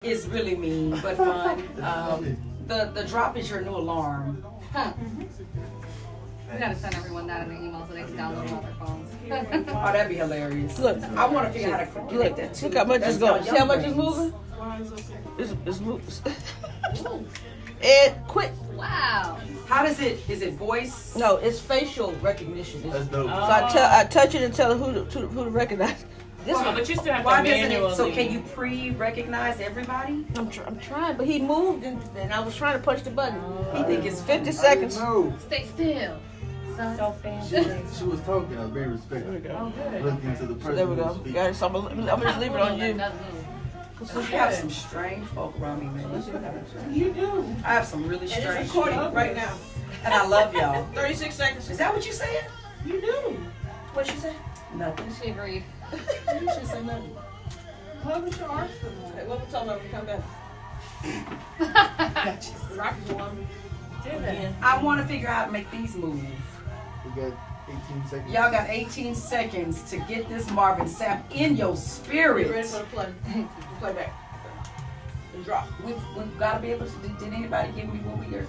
It's really mean, but fun. The drop is your new alarm. Huh. We gotta send everyone that in an email so they can download it on their phones. Oh, that'd be hilarious. Look, I want to figure out how to look, that too. look how much That's is going. how See how young much is brains. moving? It's moving. Ed, quit. Wow. How does it? Is it voice? No, it's facial recognition. That's dope. So I touch it and tell it who to recognize. This Well, one, but you still have Why to doesn't manually. it? So can you pre-recognize everybody? I'm trying, but he moved and I was trying to punch the button. He think it's 50 seconds. No. Stay still. Son. So fancy. She was talking. I was very respectful. There we go. Oh, good. Look into the person. There we go. who's speaking. Got it. So I'm gonna just leave it on you. I have some strange folk around me, man. You do. I have some really And strange it's recording people. right now. And I love y'all. 36 seconds. Is that what you said? You do. What she say? Nothing. She agreed. You should say nothing. Publish your arsenal. Okay, what we talking about when we come back? The Rockets won. Again. I want to figure out how to make these move. We got 18 seconds. Y'all got 18 seconds to get this Marvin Sapp in your spirit. Get ready for the play. Play back. And drop. We've got to be able to. Did anybody give me what we are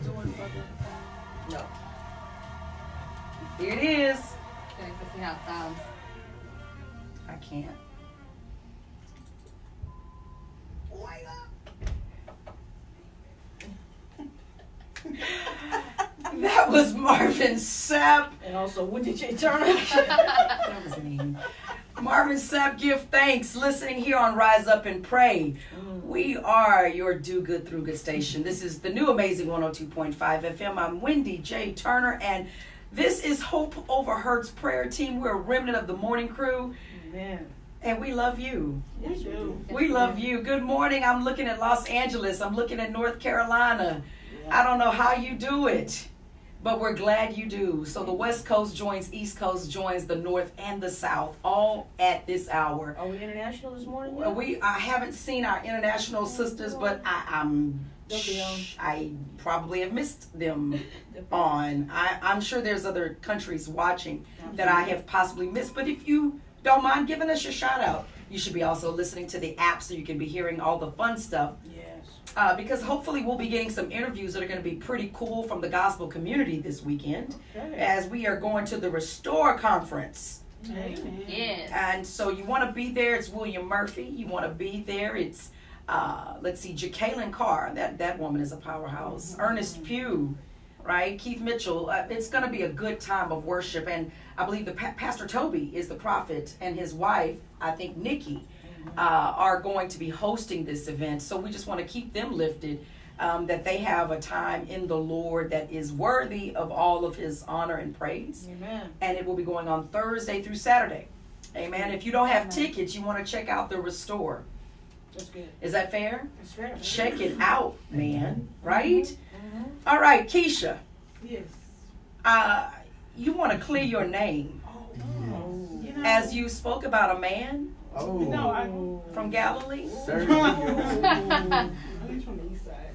doing? No. Here it is. Okay, let's see how it sounds. I can't. That was Marvin Sapp. And also, Wendy J. Turner. That was mean. Marvin Sapp, give thanks. Listening here on Rise Up and Pray. We are your Do Good Through Good station. This is the new amazing 102.5 FM. I'm Wendy J. Turner, and this is Hope Over Hurt's prayer team. We're a remnant of the morning crew, Man. and we love you. Yes, you do. We love you. Good morning. I'm looking at Los Angeles. I'm looking at North Carolina. I don't know how you do it, but we're glad you do. So the West Coast joins, East Coast joins, the North and the South, all at this hour. Are we international this morning? Well, I haven't seen our international sisters, but I probably have missed them on. I'm sure there's other countries watching that I have possibly missed, but if you don't mind giving us your shout out, you should be also listening to the app so you can be hearing all the fun stuff. Yes. Because hopefully we'll be getting some interviews that are going to be pretty cool from the gospel community this weekend, Okay. as we are going to the Restore Conference. Yes. And so you want to be there. It's William Murphy. You want to be there. It's, let's see, Jacqueline Carr. That woman is a powerhouse. Ernest Pugh, right? Keith Mitchell. It's going to be a good time of worship. And I believe the Pastor Toby is the prophet, and his wife, I think Nikki, are going to be hosting this event. So we just want to keep them lifted, that they have a time in the Lord that is worthy of all of his honor and praise. Amen. And it will be going on Thursday through Saturday. Amen. If you don't have tickets, you want to check out the Restore. That's good. Is that fair? That's fair. Check it out, man. Right? All right, Keisha. Yes. You want to clear your name You know, as you spoke about a man Oh. no, from Galilee. Sir. He's from the east side.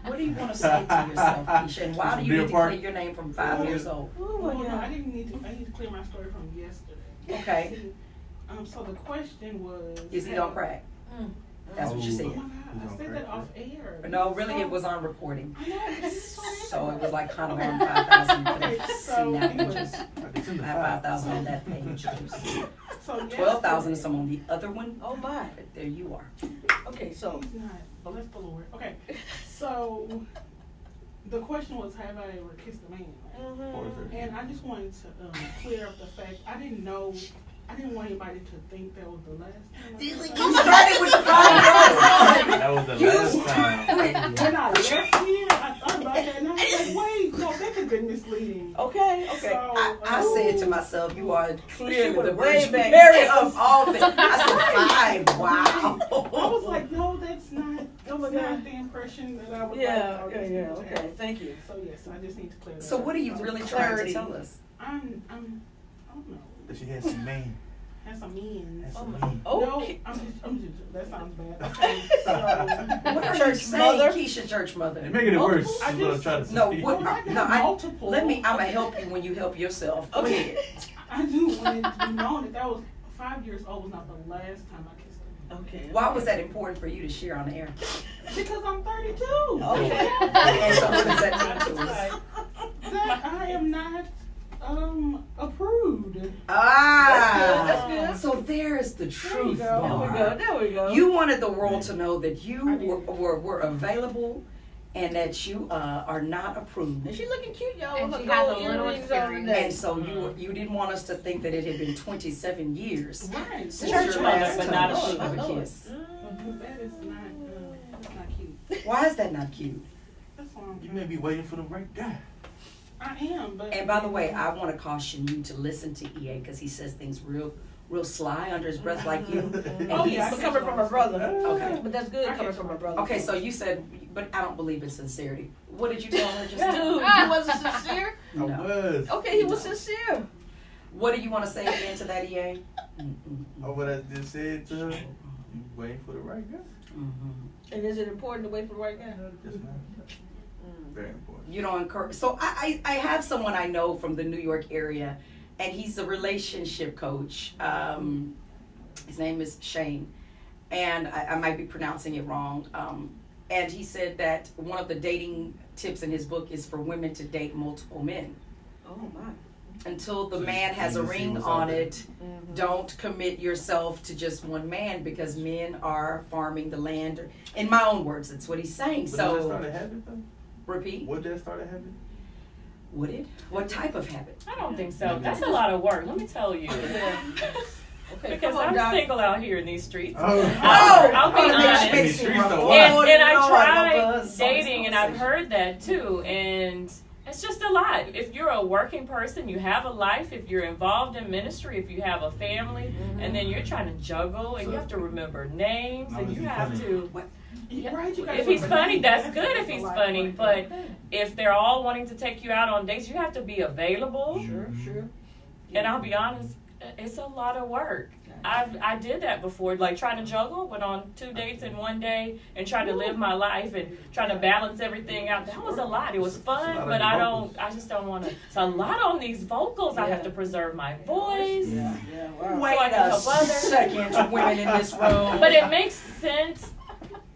What do you want to say to yourself, Keisha? And why do you need to clear your name from 5 years old? Oh, no, I need to clear my story from yesterday. Okay. See, so the question was, Is he on crack? That's what you Oh said. my God, I said that off air. No, really, it was on recording. I know, but it's so So it was like kind of on 5,000. You Okay, could see so now anyway. pages. It's in the I have 5,000 on that page. So 12,000 is some on the other one. Oh my. But there you are. Okay, so He's not. Bless the Lord. Okay, so the question was, have I ever kissed a man? Right? And I just wanted to clear up the fact I didn't want anybody to think that was the last time. You started with the 5 years. That was the last time. When I left here, I thought about that and I was like, wait, no, that could have been misleading. okay. So, I said to myself, you are clearly went the way Virgin back. Mary of all things. I said 5. Wow. I was like, no, that's not the impression that I would Yeah, like. yeah. Okay, thank you. So yes, I just need to clear that So up. what are you really trying to tell us? I don't know. That she had some man. Has some means. Had Oh some my. man. Okay. No, I'm just, that sounds bad. Okay, so. What are you Church saying, mother? Keisha Church Mother? They're making it worse. I Is what I'm just- trying to say. No, Well, I can have multiple. let me, I'm going to help you when you help yourself. Go Okay. ahead. I just wanted to be known that 5 years old was not the last time I kissed Okay. Why was that important for you to share on the air? Because I'm 32. Okay. And so what does that mean to us? That I am not approved. Ah, That's good. That's So there's the There you truth. go. There we Barb. go. There we go. You wanted the world to know that you I did. were available and that you are not approved. And she looking cute, y'all. And with she her has gold a little earrings on experience. today. And so you didn't want us to think that it had been 27 years Right. since Church your mother, last but not a touch sheep. of a Lord. kiss. That is not, that's not cute. Why is that not cute? That's all I'm You may be waiting for the right guy. I am, but. And by the way, I want to caution you to listen to EA because he says things real sly under his breath like you. And Oh, he's- yeah, But coming from her brother. Okay. But that's good coming from her brother. Okay, so you said, but I don't believe in sincerity. What did you tell her just Dude, now? he wasn't sincere? I No. was. Okay, he was sincere. What do you want to say again to that, EA? Oh, what I just said to her, you waiting for the right guy. And is it important to wait for the right guy? Yes, ma'am. Very important. You don't encourage. So I have someone I know from the New York area, and he's a relationship coach. His name is Shane, and I might be pronouncing it wrong. And he said that one of the dating tips in his book is for women to date multiple men. Oh, my. Until the So man has a you just see ring what's out on there. it, don't commit yourself to just one man because men are farming the land. In my own words, that's what he's saying. But did that So start a habit though? repeat. Would that start a habit? Would it? What type of habit? I don't think so. That's a lot of work, let me tell you. Yeah. Okay, Because come on, I'm Doc. single out here in these streets. Oh. I'll be Oh, honest. makes you And- wrong. And Lord, I Lord, tried buzz. dating, and I've heard that too. And it's just a lot. If you're a working person, you have a life. If you're involved in ministry, if you have a family, and then you're trying to juggle, and you have to remember names, Now, and is you he have funny? to. Yeah, right, you gotta If he's remember funny, that. that's good if he's funny. But if they're all wanting to take you out on dates, you have to be available. Sure. And I'll be honest, it's a lot of work. I did that before, like trying to juggle, went on 2 dates in one day and tried to live my life and trying to balance everything out. That was a lot. It was fun, but I just don't want to. It's a lot on these vocals. I have to preserve my voice. Yeah, wow. Wait So I can a help others. second, women in this room. But it makes sense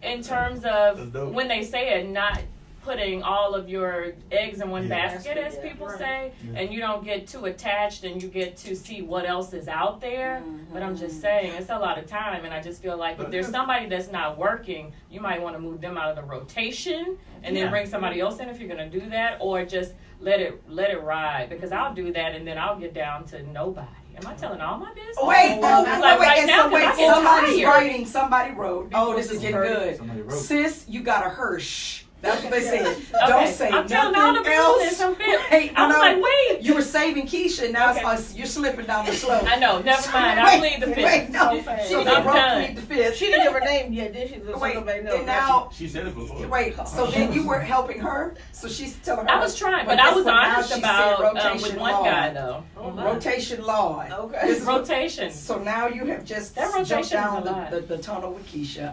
in terms That's of dope. when they say it, not putting all of your eggs in one Yeah. basket, as Yeah, people right. say, Yeah. and you don't get too attached and you get to see what else is out there. But I'm just saying, it's a lot of time, and I just feel like if there's somebody that's not working, you might want to move them out of the rotation and Yeah. then bring somebody else in if you're going to do that, or just let it ride, because I'll do that and then I'll get down to nobody. Am I telling all my business? Wait, Like right and now, so wait, 'cause I get somebody's tired. writing, somebody wrote, oh, this is getting good. Somebody wrote. Sis, you got a Hirsch. That's what they said. Okay, Don't say I'm telling all the nothing else. business. I'm fit. Wait, I was no, like, wait. You were saving Keisha, now Okay. you're slipping down the slope. I know. Never mind. I plead the fifth. Wait, no. So fast. So I'm they wrote done. plead the fifth. She didn't give her name yet, did she? So Wait, nobody knows. and now, She said it before. wait, so then you were helping her? So she's telling her. I was trying, but I guess was what? Now honest she said about with rotation one law. guy though. Oh, my. Rotation law. Okay. This is what- Rotation. So now you have just That rotation jumped is down a lot. the tunnel with Keisha.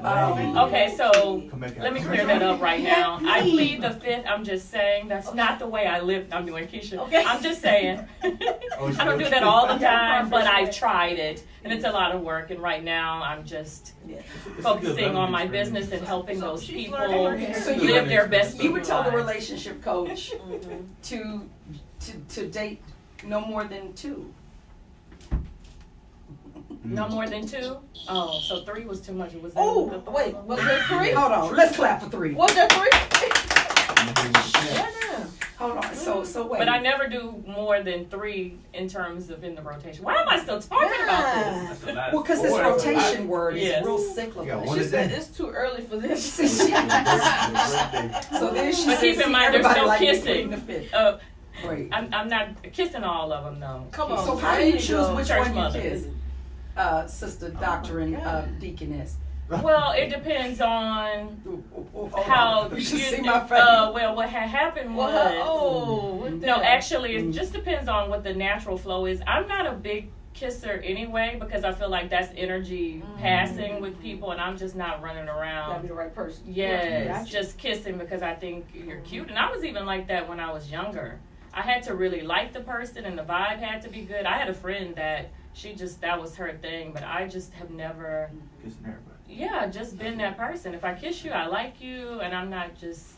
Okay, so Come back let me out. clear that up right now. I plead the fifth. I'm just saying that's not the way I live. I'm doing Keisha. Okay. I'm just saying. Oh, she I don't do wrote that you. all the time, but I've tried it, and it's a lot of work. And right now, I'm just It's a good focusing on learning my experience. business and helping So those she's people learning. So you live their best. You would tell the lives. relationship coach to date no more than 2. No more than 2? Oh, so 3 was too much. It was. Oh, wait, was there 3? Hold on, let's clap for 3. Was there 3? Yeah. Hold on, so wait. But I never do more than 3 in terms of in the rotation. Why am I still talking about this? That's a lot. Well, because this Boy, that's a lot. rotation word Yes. is real You got cyclical. one She a said day. it's too early for this. So then she But said, keep in "See, mind, there's everybody no like me kissing. pleading the fifth." Wait. I'm not kissing all of them though. Come on. So how do you choose which Church one you mother. kiss? Sister, doctor, and deaconess. Well, it depends on Hold how on. You should see my face. well, what had happened was no, actually, it just depends on what the natural flow is. I'm not a big kisser anyway because I feel like that's energy passing with people, and I'm just not running Gotta around. be the right person. Yes, Gotcha. just kissing because I think you're cute. And I was even like that when I was younger. I had to really like the person and the vibe had to be good. I had a friend that that was her thing, but I just have never, Kissing everybody. yeah, just been that person. If I kiss you, I like you, and I'm not just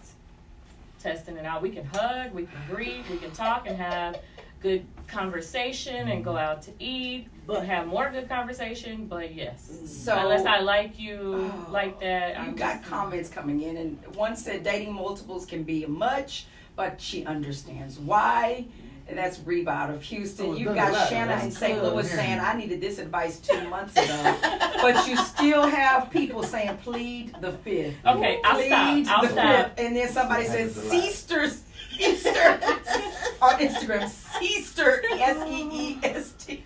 testing it out. We can hug, we can greet, we can talk and have good conversation and go out to eat and have more good conversation. But yes, So unless I like you like that, you I'm got just, comments coming in, and one said dating multiples can be much, but she understands why. And that's Reba out of Houston. Oh, You've good got luck. Shanna in That's St. good. Louis saying, I needed this advice 2 months ago. But you still have people saying, plead the fifth. okay, I'll Plead stop. I'll the stop. fifth. And then somebody That says, is a lie. Easter on Instagram, Easter, SEEST.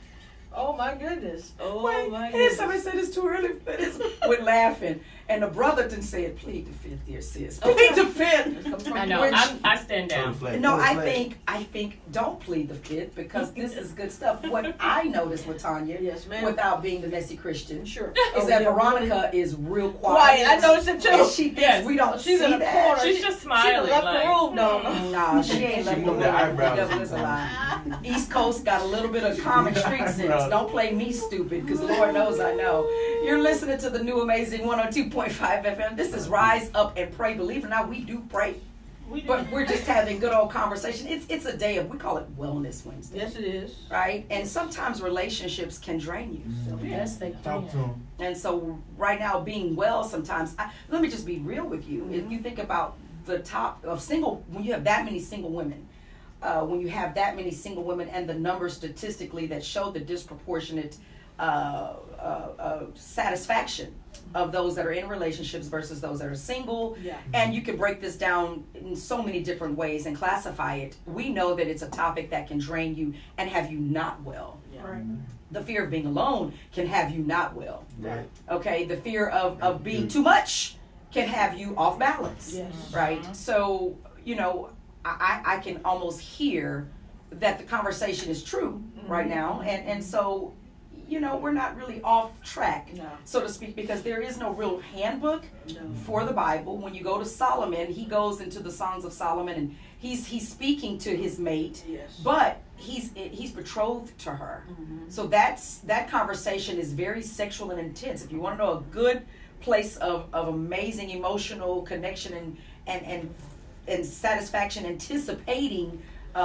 Oh my goodness. Oh Wait, my and then goodness. somebody said it's too early for this. We're laughing. And the brother then said, plead the fifth, dear sis. Plead the fifth. I know. Which- I stand down. No, I think don't plead the fifth because this is good stuff. What I noticed with Tanya, Yes, ma'am. without being the messy Christian, Sure. is that Veronica is real Quiet. quiet. I noticed it And too. she thinks Yes. we don't She's see in the that. corner. She's just She smiling. left like, the room. No. No, she ain't left She the moved room. the eyebrows. The devil is a lie. East Coast got a little bit of common street sense. Don't play me stupid, because Lord knows I know. You're listening to the new amazing 102.5 FM. This is Rise Up and Pray. Believe it or not, we do pray. We do. But we're just having good old conversation. It's a day of, we call it Wellness Wednesday, Yes, it is. right? And sometimes relationships can drain you. Yes, they Talk to can. him. And so right now, being well sometimes, let me just be real with you. If you think about the top of single, when you have that many single women, and the numbers statistically that show the disproportionate satisfaction of those that are in relationships versus those that are single. Yeah. And you can break this down in so many different ways and classify it. We know that it's a topic that can drain you and have you not well. Right. The fear of being alone can have you not well. Right. Okay, the fear of being too much can have you off balance. Yes. Right? So, you know, I can almost hear that the conversation is true right now. And so, you know, we're not really off track, No. so to speak, because there is no real handbook No. for the Bible. When you go to Solomon, he goes into the Songs of Solomon and he's speaking to his mate, Yes. but he's betrothed to her. So that conversation is very sexual and intense. If you want to know a good place of amazing emotional connection and satisfaction, anticipating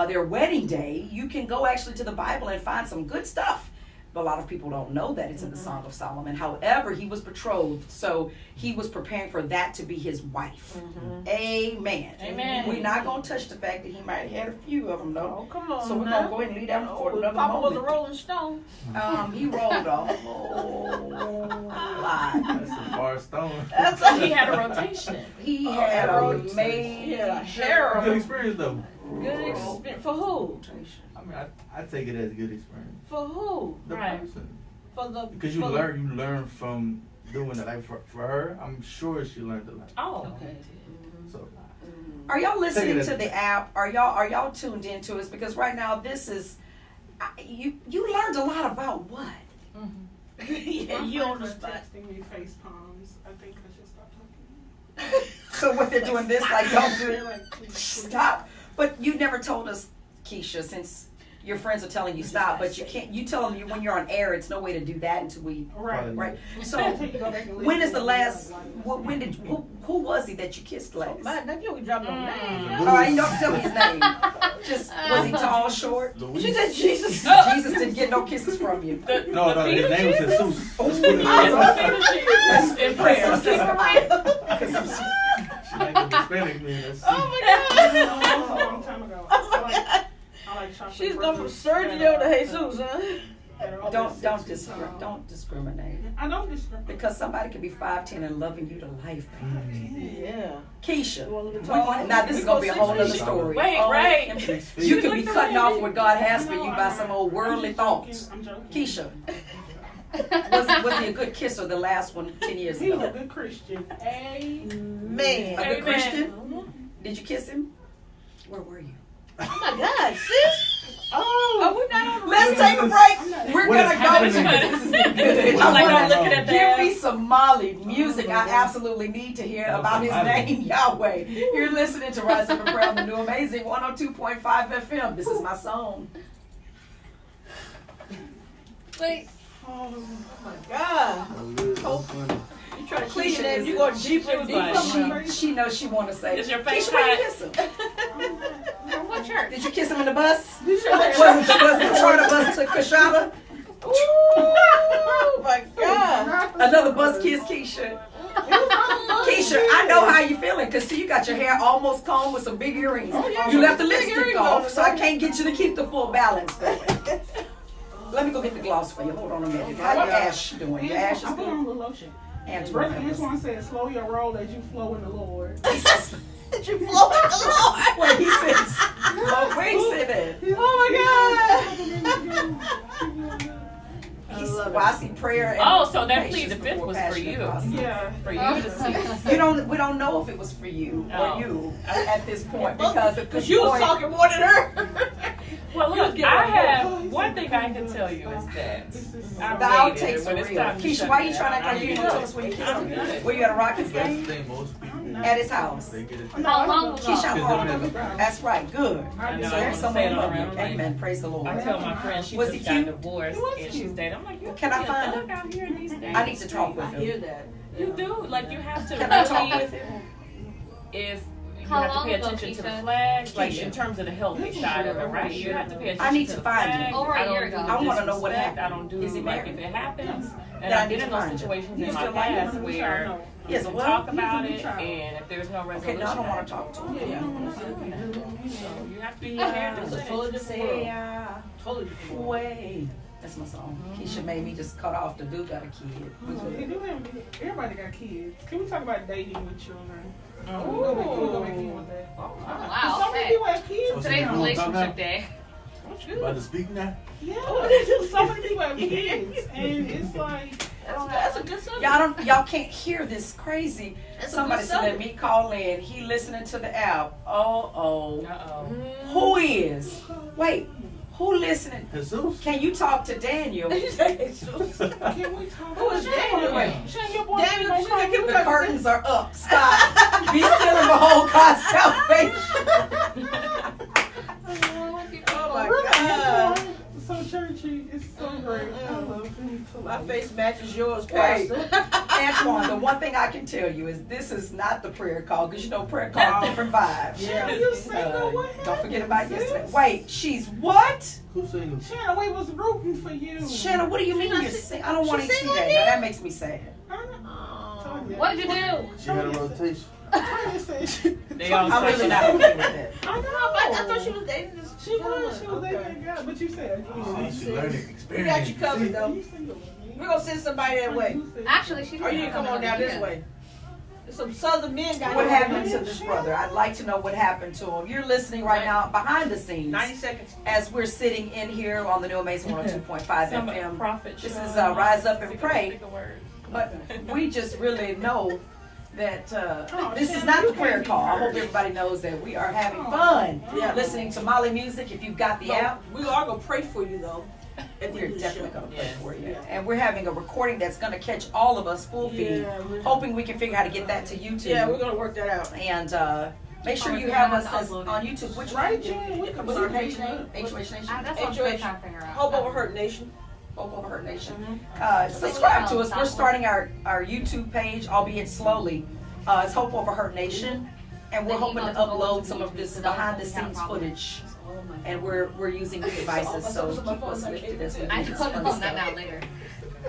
their wedding day, you can go actually to the Bible and find some good stuff. But a lot of people don't know that it's in the Song of Solomon. However, he was betrothed, so he was preparing for that to be his wife. Amen. Amen. We're not going to touch the fact that he might have had a few of them, though. Oh, come on. So we're now. going to go ahead and leave that for Oh, another Papa was a moment. Rolling Stone. He rolled a whole lot. That's a far stone. That's a He had a rotation. He had a rotation. major Yeah, hair. Good experience though. Good experience. For who? I mean, I take it as a good experience. For who? The Right. person. For the. Because you for learn from doing it. Like for her, I'm sure she learned a lot. Oh. Okay. So Are y'all listening Take it to as- the app? Are y'all tuned into us? Because right now this is you learned a lot about what? Yeah, you on the My spot. friends are texting me FaceTimes. I think I should stop talking to you. So what they're doing this like don't do They're it. like, please, please. Stop. But you never told us, Keisha, since your friends are telling you stop, but you can't. You tell them when you're on air, it's no way to do that until we Right. right. So Until you go back and when is the listen. last? Like, When did who was he that you kissed last? Man, now you can drop no name. All right, you don't tell me his name. Just was he tall, short? She Louise. said Jesus. Jesus didn't get no kisses from you. No, his name was Jesus. Let's put it Yes, like in prayer. Because I'm She like the Hispanic man. That's Oh my God. That was a long time ago. I like chocolate She's going from burgers Sergio to that Jesus, huh? are all don't that 60 pounds. don't discriminate. I don't discriminate. Because somebody could be 5'10" and loving you to life. Yeah. Keisha, You want a little we tall? want, now this is gonna be a whole other story. Wait, Oh, right. 6 feet. You could be cutting off what God has for No, you I'm by not. some old worldly I'm just joking. thoughts. I'm joking. Keisha, was he a good kisser the last one 10 years He was a ago? good Christian. Man. A good Amen. Christian? Did you kiss him? Where were you? Oh my God, sis. Oh, Are we not on the Let's radio? take a break. We're What is gonna go to happening? this. Is good. I'm like, I I'm looking at Give that. me some Molly music. I absolutely need to hear about his name, Yahweh. You're listening to Rise Up and Pray on the new amazing 102.5 FM. This is my song. Wait. Oh, my God. That's funny. You try to Keisha, clean it, is you it- go deeper and like- She knows she want to say. Is your face Keisha, where you hot? kiss him? What church? Did you kiss him in the bus? you should Was the charter bus to Kashana? Oh my God. Another bus kiss, Keisha. Keisha, I know how you feeling because see, you got your hair almost combed with some big earrings. yeah. You left the Big lipstick earrings off, on. so I can't get you to keep the full balance going. Let me go get the gloss for you. Hold on a minute. How your ash doing? Your ash is I put on a good. little lotion. Antoine. Brother Antoine said, slow your roll as you flow in the Lord. Did you flow in the Lord? Where he sits. Oh, where he sitting? Oh my God. He's, well, I see prayer. And Oh, so that patience plead the fifth before was for passion you. and process. Yeah. For you to see. We don't know if it was for you or Oh. you at this point because at this You was point, talking more than her. Well, look, I have one thing I can tell you is that the I'm outtakes dated, are when it's real. time to Keisha, shut why you down, trying to act like you I'm didn't tell good. us where you kissed I'm him? good. Were you at a Rockets That's the game? thing, most people, At his house. they get it. How long ago? Keisha, how long Because ago? they're- That's right. Good. I know, So I there's say someone it in all love you. around, like, Amen. Praise the Lord. I tell my friend she Was just he got cute? divorced He was and cute. she's dating. I'm like, you Can I cute find thug out here in these days. I need to talk with I hear him. that. You do, like you have to Can I talk really, with him? if you How have to long pay ago, attention to the Keisha? flags, like Keisha. in terms of the healthy side of it, right? You have to pay attention I need to to the find flags. him. Over a I year don't ago. do I wanna know what disrespect. happened. I don't do Is he like married? if it happens. Then And I I've need been to in those find him. situations You in my still like him? past where Yes, you can what? talk about He's a it, child. and if there's no Okay, resolution, no, I don't want to talk to him. Yeah, you don't want to see it. so you have to be prepared to It's a say. totally different world. Totally different world. Way. That's my song. Keisha made me just cut off the dude got a kid. They do have, everybody got kids. Can we talk about dating with children? Oh. Can we go back in with that? Oh, So wow. many Okay. people have kids. So Today's you wanna talk relationship now? day. About to speak now? Yeah, so many people have kids, and it's like, That's a good subject. Y'all can't hear this crazy. That's a Somebody good said let subject. me call in. He listening to the app. Oh. Uh-oh. Who is? Wait. Who listening? Jesus? Can you talk to Daniel? can we talk? Who is Daniel? Shane, your boy, Daniel, don't she said, come can we The talk- curtains are up. Stop. Be still and behold God's salvation. Oh my Really, God. Antoine, so churchy. It's so great. I love him so My much. face matches yours, Wait. Pastor. Antoine, the one thing I can tell you is this is not the prayer call because you know prayer call different vibes. Yeah. You single? What happened? Don't forget about sis? yesterday. Wait, she's what? Who's single? Shannon, we was rooting for you. Shannon, what do you mean not you're si- sing? I don't want to she's see single that. again? Now, that makes me sad. What did you do? She had a rotation. Tanya said she, They all I'm really say not okay with that. I know. I thought she was dating this. She was gentleman. dating a guy, but you said She learning We experience. got you covered though. You single. We're gonna send somebody that way. Actually, she Or you need to come on down this way. There's some southern men got What you. happened to this brother? I'd like to know what happened to him. You're listening right now behind the scenes 90 seconds. as we're sitting in here on the New Amazing 102.5 Some FM. prophet This show. is Rise Up and Speak a- Pray. speak a word. But we just really know that Oh, this is Shannon, not you the prayer can't be call. I hurt. hope everybody knows that we are having fun Yeah. listening to Molly music. If you've got the app, We are gonna pray for you though. At the we're end of the definitely show. going to pray Yes. for you. Yeah. And we're having a recording that's going to catch all of us full feed. Yeah, we're- Hoping we can figure out how to get that to YouTube. Yeah, we're gonna work that out. And make sure Oh, you yeah, have I us have to as, upload it. on YouTube. Which Right, one? Jen? We can What's our put page it name? up. HOH Nation? That's what I'm still trying to figure out. Hope Over Hurt Nation. Hope Over Hurt Nation. Mm-hmm. Subscribe to us. We're starting our YouTube page, albeit slowly. It's Hope Over Hurt Nation. And we're The hoping to email to go upload to some of YouTube, this so that's behind what the we have scenes problems. footage. And we're using new devices, so keep us lifted as we I do know, this fun no, not stuff. now, later.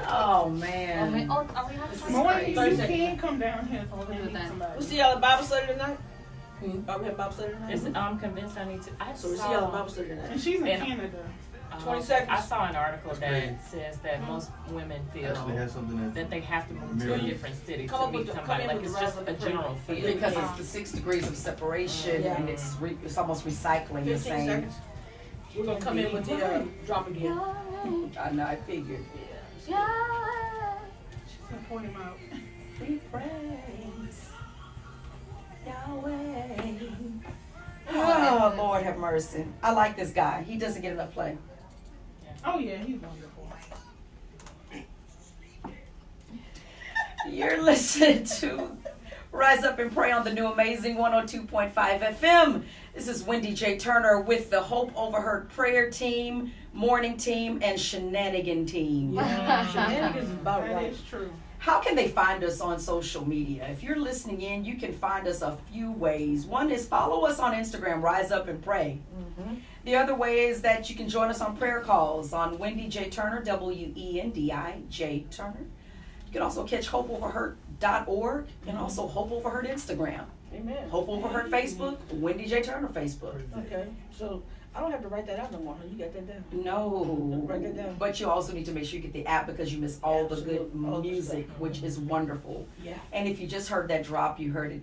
Oh man. Oh, are we having This is fun? Moy, you Thursday. can come down here if we do need that. somebody. We'll see y'all at Bible study tonight. Hmm? Are we having Bible study tonight? I'm convinced I need to. I So we'll see saw, y'all at Bible study And tonight. she's in And- Canada. 20 seconds. I saw an article that great. says that most women feel Actually has something that they have to move to a Mirror. different city Come to up with meet the- somebody. come in Like with it's the just rise a of the general prayer. feeling. Because it's the 6 degrees of separation Yeah. and it's almost recycling the 15 same. seconds. We're gonna come in with the drop again. I know, I figured. She's gonna point him out. We praise Yahweh. Oh, Lord have mercy. I like this guy. He doesn't get enough play. Oh yeah, he's wonderful. You're listening to Rise Up and Pray on the new amazing 102.5 FM. This is Wendy J. Turner with the Hope Overheard prayer team, morning team, and shenanigan team. Yeah. Shenanigans is about That right. is true. How can they find us on social media? If you're listening in, you can find us a few ways. One is follow us on Instagram, Rise Up and Pray. Mm-hmm. The other way is that you can join us on prayer calls on Wendy J. Turner, WENDI Turner. You can also catch hopeoverheard.org and also Hope Overheard Instagram. Amen. Hope Overheard Facebook, Wendy J. Turner Facebook. Okay, so I don't have to write that out no more. Huh? You got that down? No. Write that down. But you also need to make sure you get the app because you miss all the good Absolutely. All the music, stuff. which is wonderful. Yeah. And if you just heard that drop, you heard it.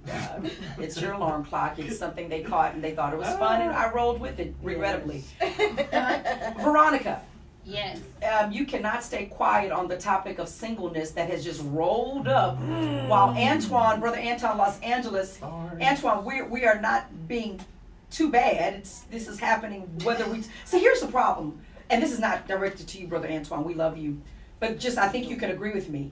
It's your alarm clock. It's something they caught and they thought it was fun, and I rolled with it, regrettably. Veronica, Yes. you cannot stay quiet on the topic of singleness that has just rolled up while Antoine, Brother Antoine, Los Angeles, Antoine, we are not being too bad. This is happening whether we... See, here's the problem, and this is not directed to you, Brother Antoine. We love you. But just, I think you can agree with me.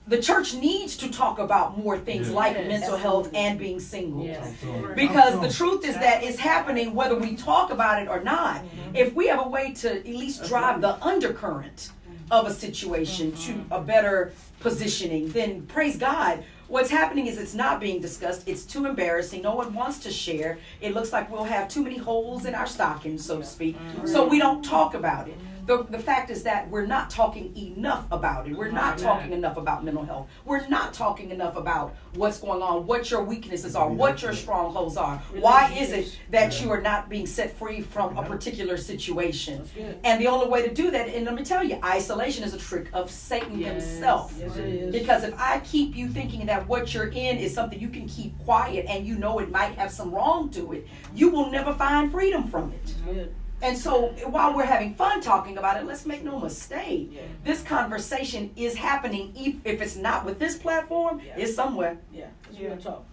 The church needs to talk about more things like Yes. mental health and being single. Yes. Because the truth is that it's happening whether we talk about it or not. If we have a way to at least drive the undercurrent of a situation to a better positioning, then praise God. What's happening is it's not being discussed. It's too embarrassing. No one wants to share. It looks like we'll have too many holes in our stockings, so to speak. So we don't talk about it. The fact is that we're not talking enough about it. We're not talking enough about mental health. We're not talking enough about what's going on, what your weaknesses are, what your strongholds are. Why is it that you are not being set free from a particular situation? And the only way to do that, and let me tell you, isolation is a trick of Satan himself. Yes, it is. Because if I keep you thinking that what you're in is something you can keep quiet and you know it might have some wrong to it, you will never find freedom from it. Good. And so while we're having fun talking about it, let's make no mistake. Yeah. This conversation is happening. If it's not with this platform, Yeah. it's somewhere. Yeah, that's real talk.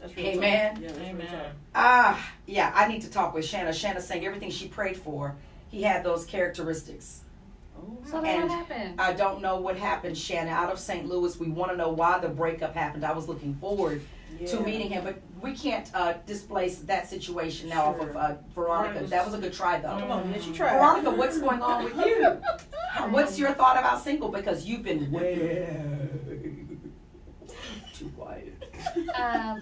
That's real Amen. talk. Yeah, that's real Amen. talk. Yeah, I need to talk with Shanna. Shanna's saying everything she prayed for, he had those characteristics. Oh. So then And what happened? I don't know what happened, Shanna. Out of St. Louis, we want to know why the breakup happened. I was looking forward to Yeah. meeting him, but we can't displace that situation now off of Veronica. Right. that was a good try, though. Come on, yes, you try. Veronica, what's going on with you? What's your thought about single? Because you've been too quiet.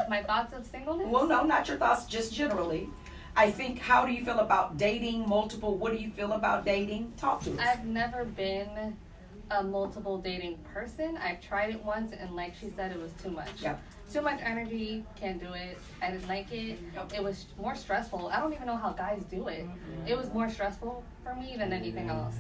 My thoughts of singleness? Well, no, not your thoughts, just generally. I think, how do you feel about dating multiple? What do you feel about dating? Talk to us. I've never been a multiple dating person. I've tried it once, and like she said, it was too much. Yeah. Too much energy, can't do it. I didn't like it. Yep. It was more stressful. I don't even know how guys do it. It was more stressful for me than anything else.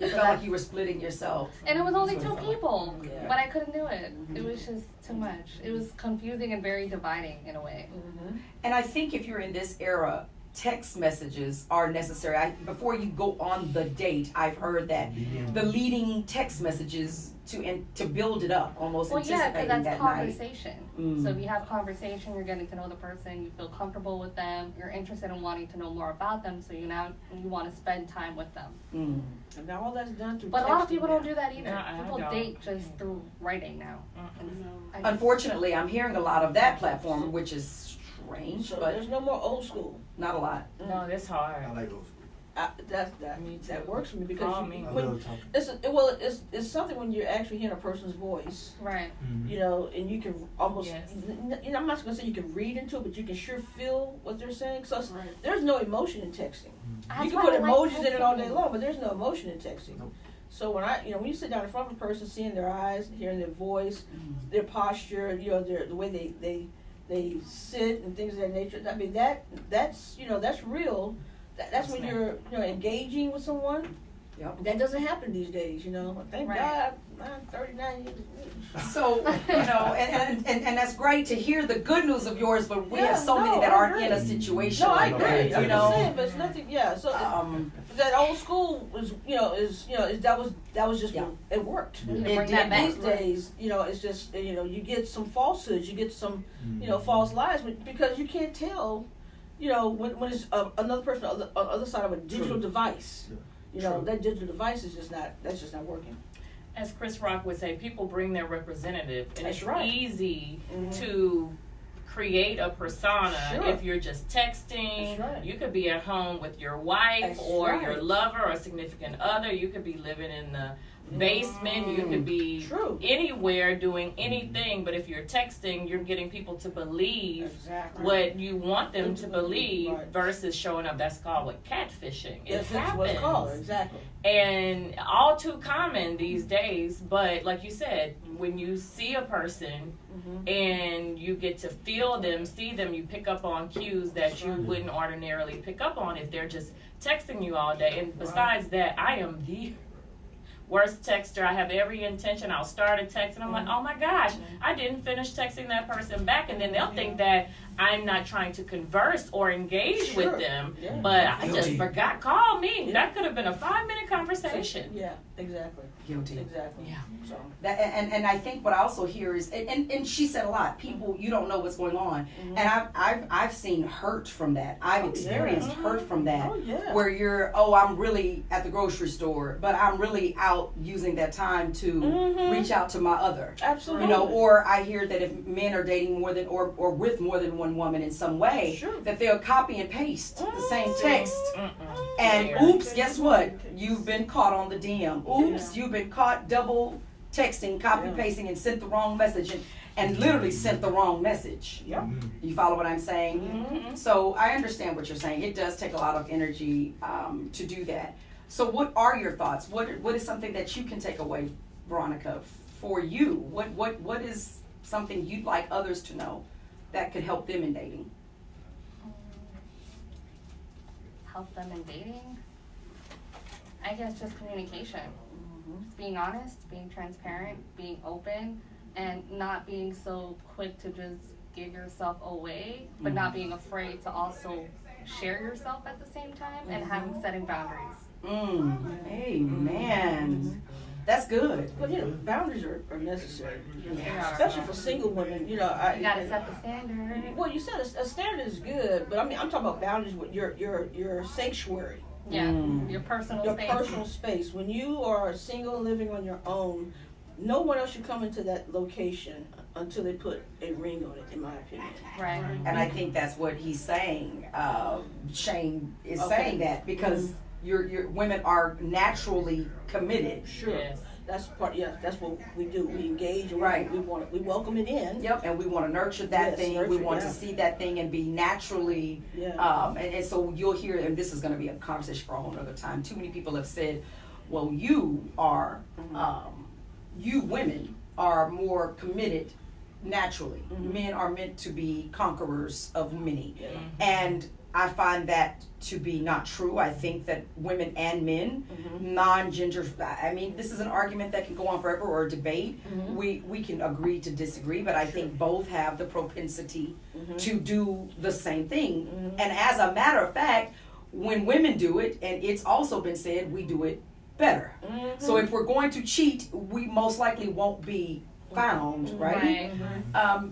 It felt like you were splitting yourself. And it was only 2 people, Yeah. but I couldn't do it. It was just too much. It was confusing and very dividing in a way. Mm-hmm. And I think if you're in this era, text messages are necessary. Before you go on the date, I've heard that the leading text messages to build it up, almost Well, yeah, anticipating because that that's night. conversation. Mm. So if you have conversation, you're getting to know the person, you feel comfortable with them, you're interested in wanting to know more about them, so you want to spend time with them. Mm. And now all that's done through But a lot of texting people now. don't do that either. I People don't. date just through writing now. And I- Unfortunately, I'm hearing a lot of that platform, which is strange, So but there's no more old school. not a lot. No, that's hard. I like those. That works for me because Call you- me. I when- love talking. it's something when you're actually hearing a person's voice, Right. you know, and you can almost, Yes. you know, I'm not going to say you can read into it, but you can sure feel what they're saying. So Right. there's no emotion in texting. That's You can why put I like emojis in it all day texting. long, but there's no emotion in texting. Nope. So when you sit down in front of a person, seeing their eyes, hearing their voice, their posture, you know, the way they sit and things of that nature. I mean that's real. That's when you're engaging with someone. Yep. That doesn't happen these days, you know. Thank Right. God, I'm 39 years. So, and that's great to hear the good news of yours, but we Yeah, have so many no, that I aren't in a agree. situation No, I like agree. that, I'm you just know. saying, but it's nothing. Yeah. So that old school was, that was just Yeah. it worked. We need to It bring did. that back. These days, it's just you get some falsehoods, you get some false lies because you can't tell, when it's another person on the other side of a digital True. device. Yeah. You know True. that digital device is just not working. as Chris Rock would say, people bring their representative, and That's it's right. easy to create a persona Sure. if you're just texting. That's right. You could be at home with your wife That's or right. your lover or significant other. You could be living in the basement. You could be True. anywhere doing anything. But if you're texting, you're getting people to believe Exactly. what you want them to believe Right. versus showing up. That's called what, catfishing. It Yes, that's happens. what it's called. Exactly. And all too common these days. But like you said, when you see a person and you get to feel them, see them, you pick up on cues that you wouldn't ordinarily pick up on if they're just texting you all day. And besides that, I am the worst texter. I have every intention. I'll start a text and I'm like, oh my gosh, I didn't finish texting that person back. And then they'll think that I'm not trying to converse or engage Sure. with them. Yeah. But I just Guilty. forgot. Call me. Yeah. That could have been a 5-minute conversation. Yeah, exactly. Guilty. Exactly. Yeah. So, That, and I think what I also hear is, and she said a lot, people, you don't know what's going on. And I've seen hurt from that. I've experienced hurt from that. Oh, yeah. Where you're, I'm really at the grocery store, but I'm really out using that time to reach out to my other. absolutely. You know, or I hear that if men are dating more than, or with more than one woman in some way, Sure. that they'll copy and paste the same text. Mm-mm. And Weird. oops, guess what? You've been caught on the DM. Oops, you've been caught double texting, copy pasting, and sent the wrong message, and literally sent the wrong message. Yep. You follow what I'm saying? So I understand what you're saying. It does take a lot of energy to do that. So what are your thoughts? What is something that you can take away, Veronica, for you? What is something you'd like others to know that could help them in dating? Help them in dating? I guess just communication. Just being honest, being transparent, being open, and not being so quick to just give yourself away, but not being afraid to also share yourself at the same time, and having setting boundaries. Amen. That's good. But you know, boundaries are necessary, Yeah. especially for single women. You know, You gotta set the standard. Well, you said a standard is good, but I mean, I'm talking about boundaries with your sanctuary, Yeah, your personal your space. personal space. When you are single and living on your own, no one else should come into that location until they put a ring on it, in my opinion. Right. And I think that's what he's saying. Shane is Okay. saying that because your women are naturally committed. Sure. Yes. That's part. Yeah, that's what we do. We engage. And Right. We welcome it in. Yep, and we want to nurture that Yes, thing. We nurture, want yeah. to see that thing and be naturally. Yeah. And so you'll hear, and this is going to be a conversation for a whole other time. Too many people have said, "Well, you are, you women are more committed naturally. Men are meant to be conquerors of many," and I find that to be not true. I think that women and men, non-gender, I mean, this is an argument that can go on forever or a debate. We can agree to disagree, but I think both have the propensity to do the same thing. And as a matter of fact, when women do it, and it's also been said, we do it better. So if we're going to cheat, we most likely won't be found, right?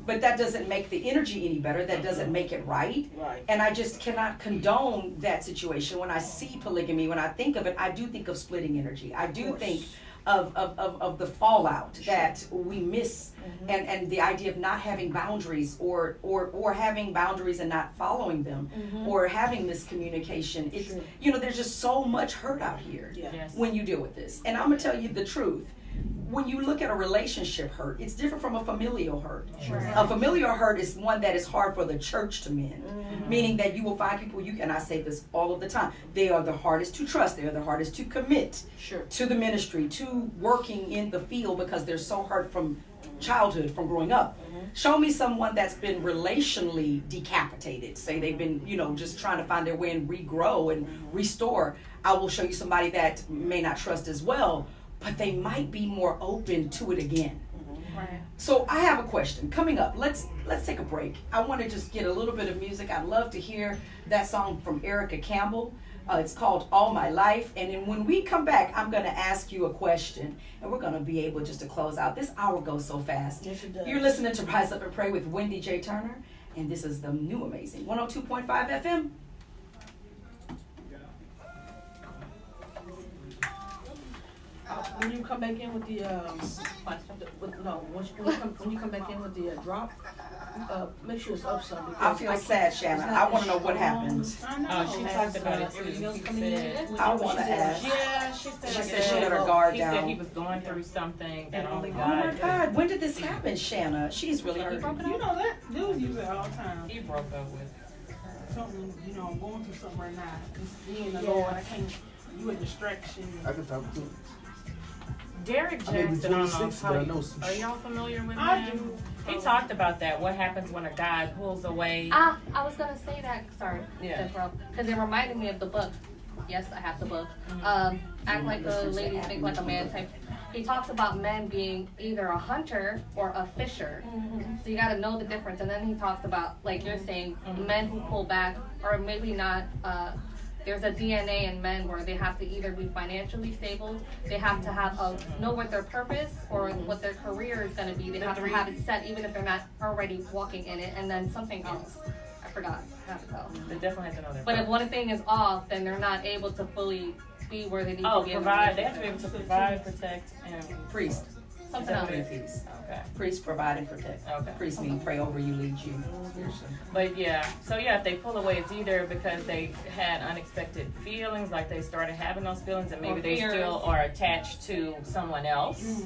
But that doesn't make the energy any better. That doesn't make it right. Right. And I just cannot condone that situation. When I see polygamy, when I think of it, I do think of splitting energy. I do think of the fallout that we miss, and the idea of not having boundaries or having boundaries and not following them, or having miscommunication. It's there's just so much hurt out here Yes. when you deal with this. And I'm gonna tell you the truth. When you look at a relationship hurt, it's different from a familial hurt. A familial hurt is one that is hard for the church to mend, meaning that you will find people, and I say this all of the time, they are the hardest to trust, they are the hardest to commit to the ministry, to working in the field, because they're so hurt from childhood, from growing up. Show me someone that's been relationally decapitated, say they've been, just trying to find their way and regrow and restore. I will show you somebody that may not trust as well, but they might be more open to it again. Right. So I have a question coming up. Let's take a break. I want to just get a little bit of music. I'd love to hear that song from Erica Campbell. It's called All My Life. And then when we come back, I'm going to ask you a question, and we're going to be able just to close out. This hour goes so fast. Yes, it does. You're listening to Rise Up and Pray with Wendy J. Turner, and this is the new amazing 102.5 FM. when you come back in with the when you come back in with the drop, make sure it's up some. I feel sad, Shannon. I want to know what happened. I know. Oh, she talked about it too. Everything else He coming in. said, I want to ask. yeah, she said, She said she had her guard he said down. he was going through something that only Oh God my knew. God, when did this happen, Shanna? She's really hurt. You know that dudes use it all the time. He broke up with Something, you know, I'm going through something right now. It's me and the Lord. I can't. You a distraction. I can talk to. Derek I may be Jackson. I don't know 26, how but I you- know some Are y'all familiar with I him? do. He talked about that. What happens when a guy pulls away? I was gonna say that. Sorry, Yeah. because it reminded me of the book. Yes, I have the book. Act Like a Lady, Think Like a Man type. He talks about men being either a hunter or a fisher. So you got to know the difference. And then he talks about, like you're saying, men who pull back, or maybe not. There's a DNA in men where they have to either be financially stable, they have to have know what their purpose or what their career is going to be. They have to have it set, even if they're not already walking in it. And then something else, I forgot. I have to go. They definitely have to know that. But if one thing is off, then they're not able to fully be where they need to be. in the provide. They have to be relationship. able to provide, protect, and Priest. Something else. Priest. Okay. Priest provide and protect. Okay. Priest meaning pray over you, lead you. But yeah, so yeah, if they pull away, it's either because they had unexpected feelings, like they started having those feelings, and maybe Or they fears. still are attached to someone else.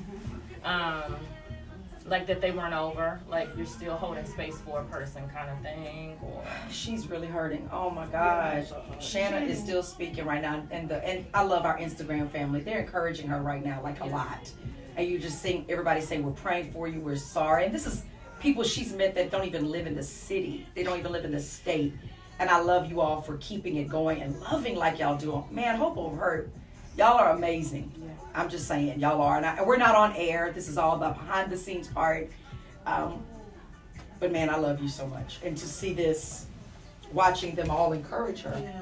Like that they weren't over, like you're still holding space for a person, kind of thing, or She's really hurting. Oh my God. Shanna is still speaking right now, and I love our Instagram family. They're encouraging her right now, like a lot. And you just sing, everybody say, we're praying for you, we're sorry. And this is people she's met that don't even live in the city. They don't even live in the state. And I love you all for keeping it going and loving like y'all do. Man, Hope Over Hurt, y'all are amazing. I'm just saying, y'all are. And we're not on air. This is all the behind the scenes part. But man, I love you so much. And to see this, watching them all encourage her. Yeah.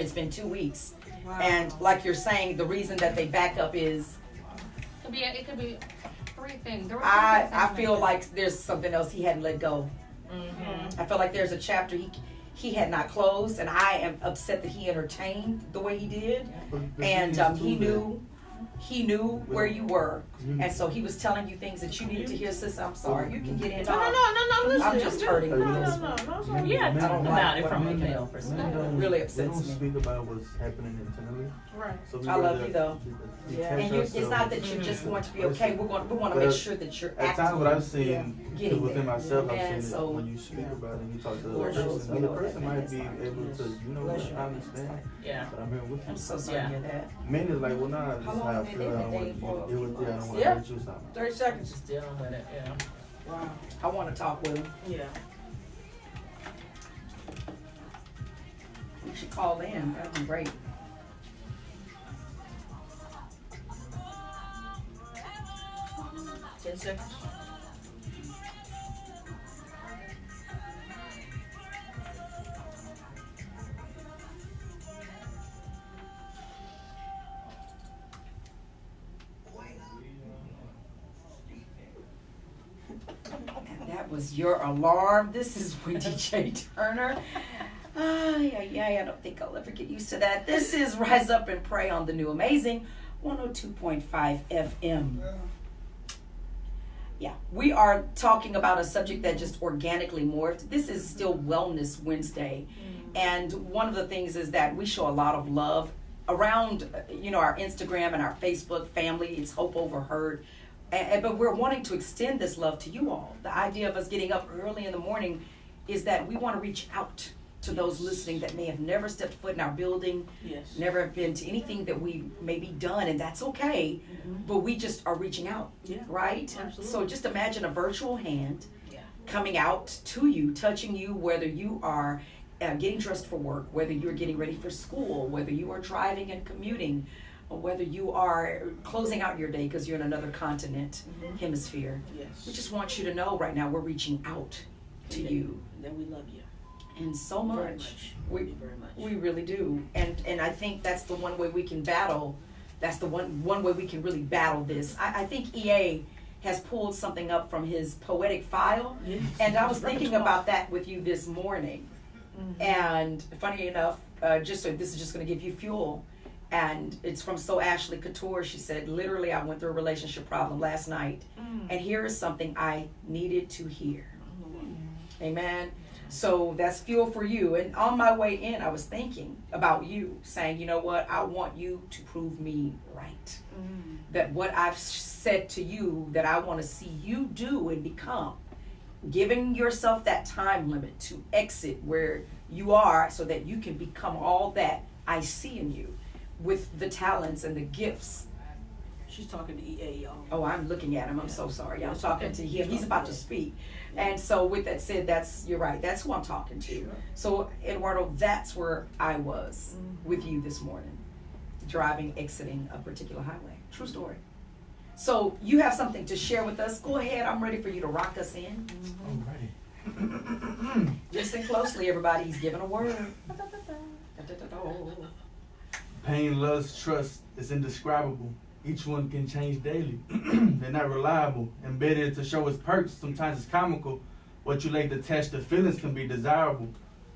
It's been 2 weeks. Wow. And like you're saying, the reason that they back up is It could be three things. There were three things I that feel you like there's something else he hadn't let go. I feel like there's a chapter he had not closed, and I am upset that he entertained the way he did. And he knew where you were, and so he was telling you things that you needed to hear. Sis, I'm sorry. You can get in. No, listen. I'm just hurting. No. yeah, I don't about like it from a what I'm male making. perspective. Really They upsets don't me. speak about what's happening internally. Right. So we I love rather- you, though. we Yeah. catch And it's not ourselves. that you're just going to be okay. We want to make But sure that you're At times, what I've active. seen Getting within there. myself, I've And seen so- it when you speak about it and you talk to the Lord other knows person. we The know what person that might is be like. able to, you know Bless what, you. I understand, Yeah. but I'm here with I'm you. so sorry to hear that. Men is like, well, nah, this How is long how I have they feel. I been don't want dating you for? to deal with it. I don't want to Yeah. hurt you or something. 30 seconds. Just dealing with it, yeah. Wow. I want to talk with him. Yeah. You should call in. That'd be great. Ten seconds. And that was your alarm. This is Wendy J. Turner. I don't think I'll ever get used to that. This is Rise Up and Pray on the New Amazing 102.5 FM. Yeah, we are talking about a subject that just organically morphed. This is still Wellness Wednesday. And one of the things is that we show a lot of love around, our Instagram and our Facebook family. It's Hope Over Hurt. But we're wanting to extend this love to you all. The idea of us getting up early in the morning is that we want to reach out to those listening that may have never stepped foot in our building, Yes. never have been to anything that we've maybe done, and that's okay. But we just are reaching out, Yeah. right? Absolutely. So just imagine a virtual hand Yeah. coming out to you, touching you, whether you are getting dressed for work, whether you're getting ready for school, whether you are driving and commuting, or whether you are closing out your day because you're in another continent, hemisphere. Yes. We just want you to know right now we're reaching out to you, And then we love you. and so Very much. much. We Very much. we really do, and I think that's the one way we can battle. That's the one way we can really battle this. I think EA has pulled something up from his poetic file, Yes. and I was thinking about that with you this morning. And funny enough, just so this is just going to give you fuel. And it's from So Ashley Couture. She said, literally, I went through a relationship problem last night. And here is something I needed to hear. Amen. So that's fuel for you. And on my way in, I was thinking about you, saying, you know what? I want you to prove me right. That what I've said to you, that I want to see you do and become, giving yourself that time limit to exit where you are so that you can become all that I see in you with the talents and the gifts. She's talking to EA, y'all. Oh, I'm looking at him. I'm so sorry. I'm talking to him. He's about to speak. And so with that said, you're right. That's who I'm talking to. So, Eduardo, that's where I was with you this morning, exiting a particular highway. True story. So you have something to share with us. Go ahead. I'm ready for you to rock us in. Alrighty. Listen closely, everybody. He's giving a word. Pain, lust, trust is indescribable. Each one can change daily. They're not reliable. Embedded to show its perks. Sometimes it's comical. What you lay to test the feelings can be desirable.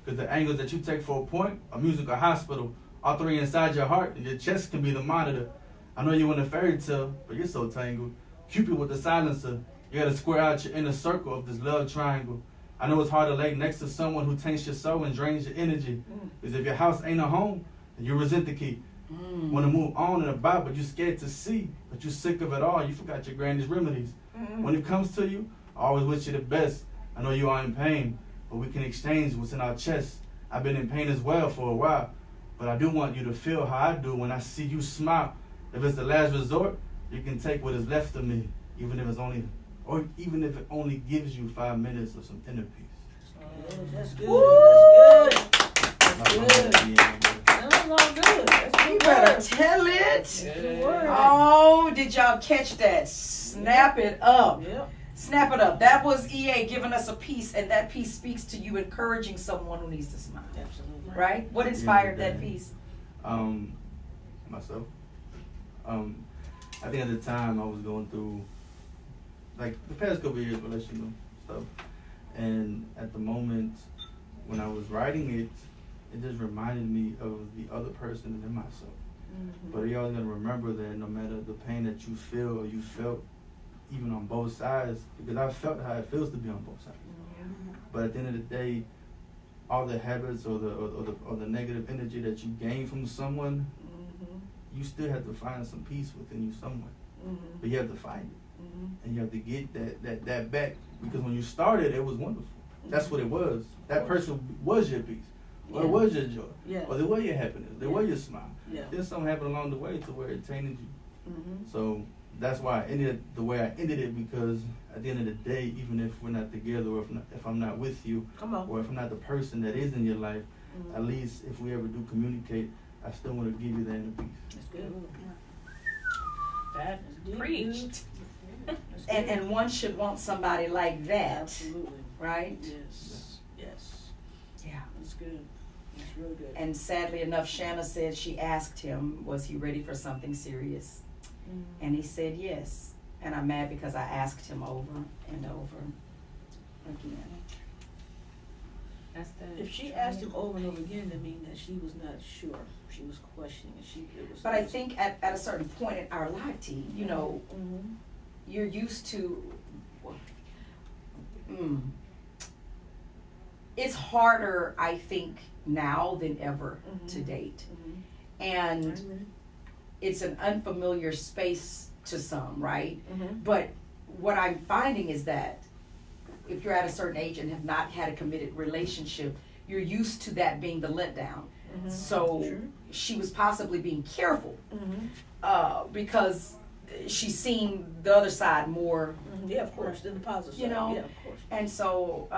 Because the angles that you take for a point, a musical hospital, all three inside your heart, and your chest can be the monitor. I know you in a fairy tale, but you're so tangled. Cupid with the silencer. You gotta square out your inner circle of this love triangle. I know it's hard to lay next to someone who taints your soul and drains your energy. Because if your house ain't a home, then you resent the key. Want to move on and about, but you're scared to see. But you're sick of it all. You forgot your granny's remedies. When it comes to you, I always wish you the best. I know you are in pain, but we can exchange what's in our chest. I've been in pain as well for a while, but I do want you to feel how I do when I see you smile. If it's the last resort, you can take what is left of me, even if it only gives you 5 minutes of some inner peace. That's good. Woo! That's good. That's good. That's all good. That's good. You better tell it. Oh, did y'all catch that? Snap it up. Yep. Snap it up. That was EA giving us a piece, and that piece speaks to you encouraging someone who needs to smile. Absolutely. Right? What inspired that piece? Myself. I think at the time I was going through, like, the past couple of years, relational stuff. And at the moment when I was writing it, it just reminded me of the other person in myself. But you're always going to remember that no matter the pain that you feel or you felt, even on both sides, because I felt how it feels to be on both sides. But at the end of the day, all the habits or the negative energy that you gain from someone, you still have to find some peace within you somewhere. But you have to find it. And you have to get that back, because when you started, it was wonderful. That's what it was. That person was your peace. Or it was your joy. Or they were your happiness. They were your smile. Then something happened along the way to where it tainted you. So that's why I ended it the way I ended it, because at the end of the day, even if we're not together, or if I'm not with you, or if I'm not the person that is in your life, at least if we ever do communicate, I still want to give you that inner peace. That's good. That is preached. And one should want somebody like that. Absolutely. Right? Yes. Yes. Yeah. That's good. That's really good. And sadly enough, Shanna said she asked him, was he ready for something serious? And he said yes. And I'm mad because I asked him over and over again. That's the If she asked him over and over again, that means that she was not sure. She was questioning. But I think at a certain point in our life, T, you know, you're used to. It's harder, I think, now than ever to date, and it's an unfamiliar space to some, right? But what I'm finding is that if you're at a certain age and have not had a committed relationship, you're used to that being the letdown. So she was possibly being careful because she's seen the other side more. Yeah, of course, the positive you side. know. Yeah, of course. And so,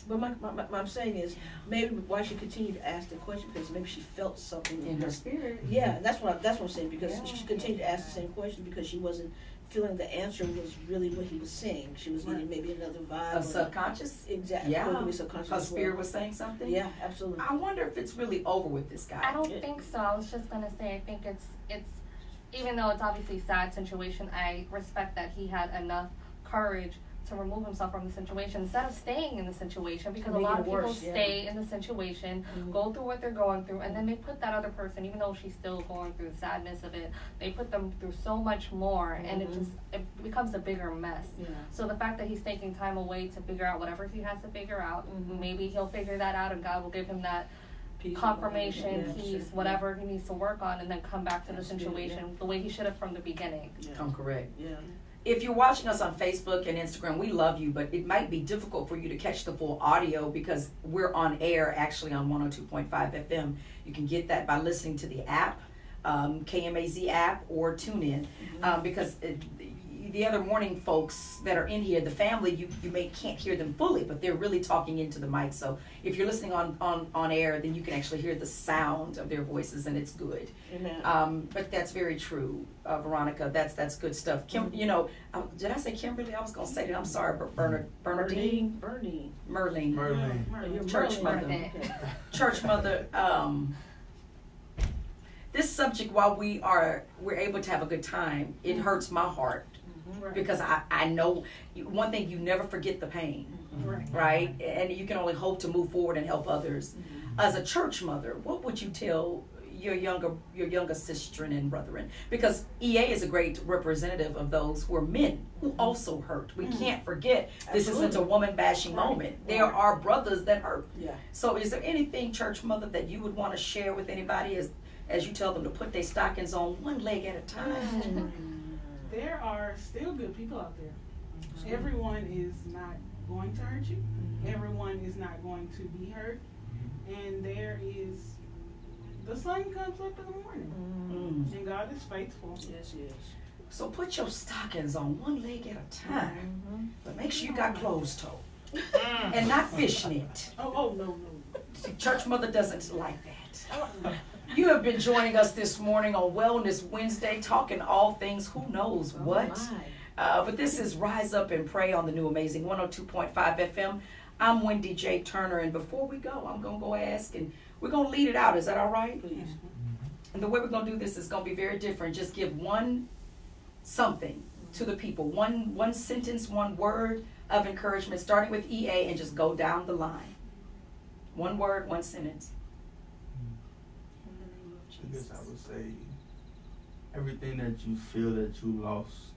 but my I'm saying is maybe why she continued to ask the question, because maybe she felt something in her spirit. Yeah, that's what I'm saying, because she continued to ask the same question because she wasn't feeling the answer was really what he was saying. She was getting maybe another vibe. A subconscious? Exactly. Yeah. Subconscious. Her spirit was saying something? Yeah, absolutely. I wonder if it's really over with this guy. I don't think so. I was just gonna say, I think it's even though it's obviously a sad situation, I respect that he had enough courage to remove himself from the situation instead of staying in the situation, because a Make lot it of people worse, yeah. stay in the situation, go through what they're going through, and then they put that other person, even though she's still going through the sadness of it, they put them through so much more, and it becomes a bigger mess. Yeah. So the fact that he's taking time away to figure out whatever he has to figure out, maybe he'll figure that out, and God will give him that Peace, confirmation, yeah, peace, sure. whatever he needs to work on, and then come back to the That's good, situation the way he should have from the beginning. Yeah. Come correct. Yeah. If you're watching us on Facebook and Instagram, we love you, but it might be difficult for you to catch the full audio because we're on air actually on 102.5 FM. You can get that by listening to the app, KMAZ app, or TuneIn, because the other morning folks that are in here, the family, you can't hear them fully, but they're really talking into the mic. So if you're listening on air, then you can actually hear the sound of their voices, and it's good. Amen. But that's very true, Veronica. That's good stuff. Kim, you know, did I say Kimberly? I was gonna say that. I'm sorry, Bernadine, Merlin, You're Church Merlin. mother, church mother. This subject, while we're able to have a good time, it hurts my heart. Because I know one thing, you never forget the pain, right? And you can only hope to move forward and help others. As a church mother, what would you tell your younger sister and brethren? Because EA is a great representative of those who are men who also hurt. We can't forget this isn't a woman bashing moment. There are brothers that hurt. Yeah. So is there anything, church mother, that you would want to share with anybody as you tell them to put their stockings on one leg at a time? There are still good people out there. Everyone is not going to hurt you. Everyone is not going to be hurt. And the sun comes up in the morning. And God is faithful. Yes, he is. So put your stockings on one leg at a time. But make sure you got closed toe. And not fishnet. Oh, no. See, church mother doesn't like that. You have been joining us this morning on Wellness Wednesday, talking all things who knows what. But this is Rise Up and Pray on the new amazing 102.5 FM. I'm Wendy J. Turner, and before we go, I'm going to go ask, and we're going to lead it out. Is that all right? Please. And the way we're going to do this is going to be very different. Just give one something to the people, one sentence, one word of encouragement, starting with EA, and just go down the line. One word, one sentence. I guess I would say everything that you feel that you lost,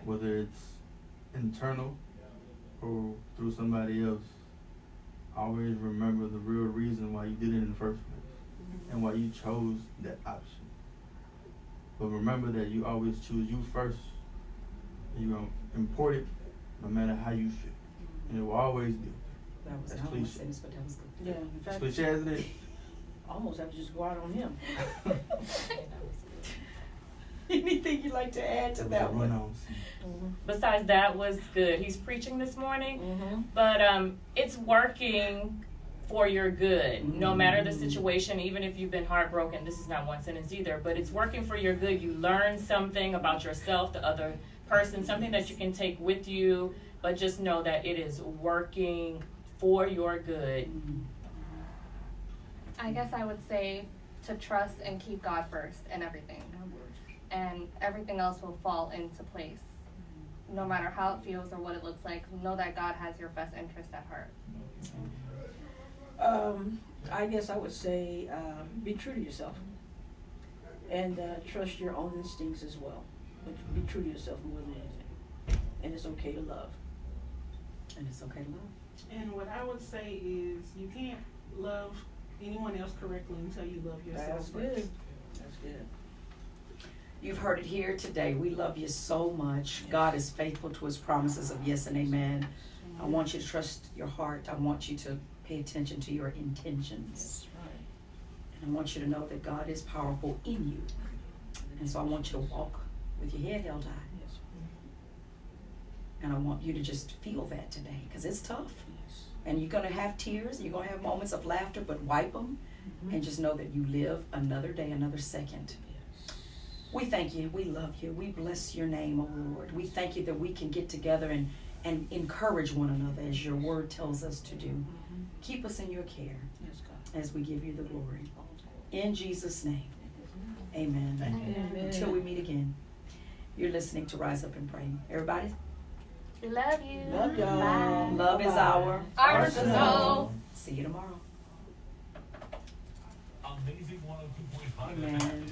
whether it's internal or through somebody else, always remember the real reason why you did it in the first place and why you chose that option. But remember that you always choose you first. You're going to import it no matter how you feel. And it will always be. That's cliche. but that was good. Yeah, in fact, Cliche as it is. almost have to just go out on him. Anything you'd like to add to that one? Besides, that was good. He's preaching this morning, but it's working for your good, no matter the situation. Even if you've been heartbroken, this is not one sentence either, but it's working for your good. You learn something about yourself, the other person, something that you can take with you, but just know that it is working for your good. I guess I would say to trust and keep God first in everything. And everything else will fall into place. No matter how it feels or what it looks like, know that God has your best interest at heart. I guess I would say be true to yourself. And trust your own instincts as well. But be true to yourself more than anything. And it's okay to love. And it's okay to love. And what I would say is you can't love anyone else correctly until you love yourself That's first. good. That's good. You've heard it here today. We love you so much. God is faithful to his promises of yes and amen. I want you to trust your heart. I want you to pay attention to your intentions. That's right. And I want you to know that God is powerful in you. And so I want you to walk with your head held high. Yes. And I want you to just feel that today, because it's tough. Yes. And you're going to have tears, and you're going to have moments of laughter, but wipe them and just know that you live another day, another second. We thank you. We love you. We bless your name, O Lord. We thank you that we can get together and encourage one another as your word tells us to do. Keep us in your care Yes, God. as we give you the glory. In Jesus' name, amen. Amen. Until we meet again, you're listening to Rise Up and Pray. Everybody, We love you. Love y'all. Bye. Love is our Arsenal. See you tomorrow. Amazing 102.5 Amen.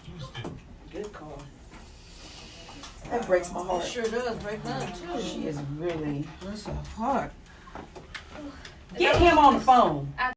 Houston. Good call. That breaks my It heart. sure does break mine too. She is really. That's a heart. Get him on the phone.